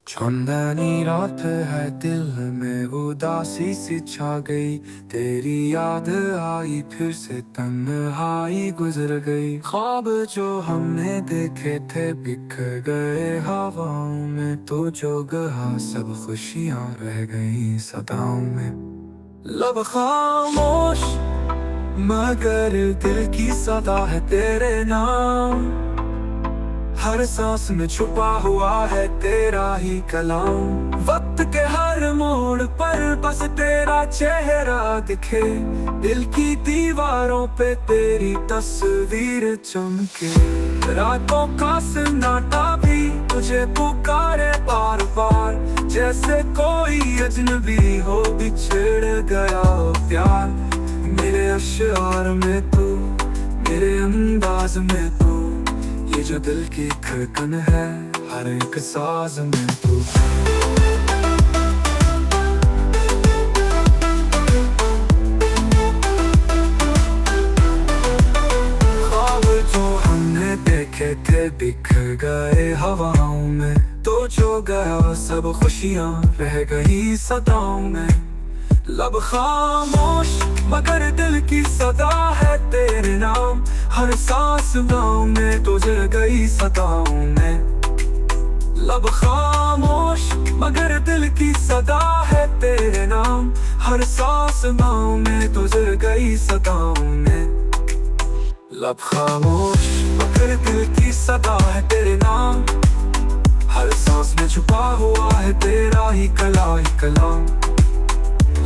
चंदनी रात है, दिल में उदासी सी छा गई। तेरी याद आई, फिर से तन्हाई गुजर गई। ख्वाब जो हमने देखे थे बिखर गए हवाओं में। तो जो गहा सब खुशियां रह गई सदाओं में। लब खामोश मगर दिल की सदा है तेरे नाम। हर सांस में छुपा हुआ है तेरा ही कलाम। वक्त के हर मोड़ पर बस तेरा चेहरा दिखे। दिल की दीवारों पे तेरी तस्वीर चमके। रातों का सन्नाटा भी तुझे पुकारे बार बार। जैसे कोई अजनबी हो बिछड़ गया हो प्यार। मेरे अश्आर में तू, मेरे अंदाज में तू। ये जो दिल की धड़कन है, हर एक साज में तू। ख्वाब जो हमने देखे थे बिखर गए हवाओं में। तो जो गया सब खुशियां रह गई सदाओं में। लब खामोश मगर दिल की सदा है तेरे नाम। हर सांस गाँव में तुझे गई सदाओं में। लब खामोश मगर दिल की सदा है तेरे नाम। हर सांस गाँव में तुझे गई सदाओं में। लब खामोश मगर दिल की सदा है तेरे नाम। हर सांस में छुपा हुआ है तेरा ही कलाम।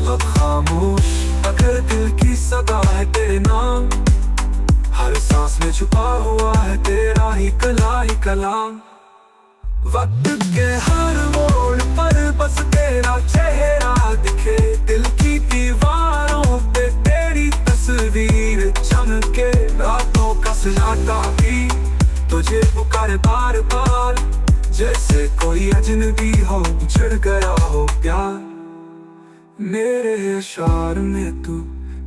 लब खामोश अगर दिल की सदा है तेरे नाम। हर सांस में छुपा हुआ है तेरा ही कलाम। वक्त के हर मोड़ पर बस तेरा चेहरा दिखे। दिल की दीवारों पे तेरी तस्वीर चमके। रातों का सन्नाटा भी तुझे पुकारे बार बार। जैसे कोई अजनबी हो बिछड़ गया हो प्यार। मेरे अश्आर में तू,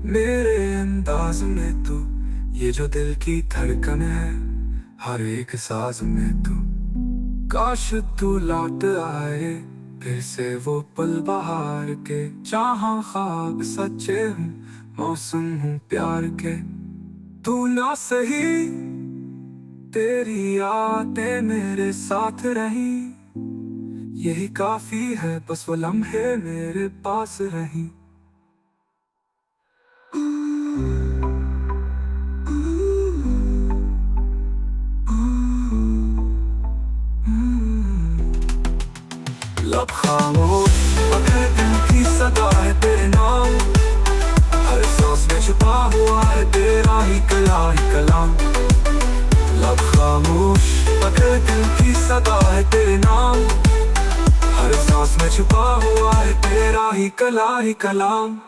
मेरे अंदाज में तू। ये जो दिल की धड़कन है, हर एक साज में तू। काश तू लौट आए फिर से वो पल बहार के। जहाँ ख्वाब सच्चे हूँ, मौसम हूँ प्यार के। तू ना सही, तेरी यादें मेरे साथ रही। यही काफी है, बस वो लम्हे मेरे पास रही। लब खामोश मगर दिल की सदा है तेरे नाम। हर सांस में छुपा हुआ है तेरा ही कलाम। लब खामोश मगर दिल की सदा है तेरे नाम। हर सांस में छुपा हुआ है तेरा ही कलाम।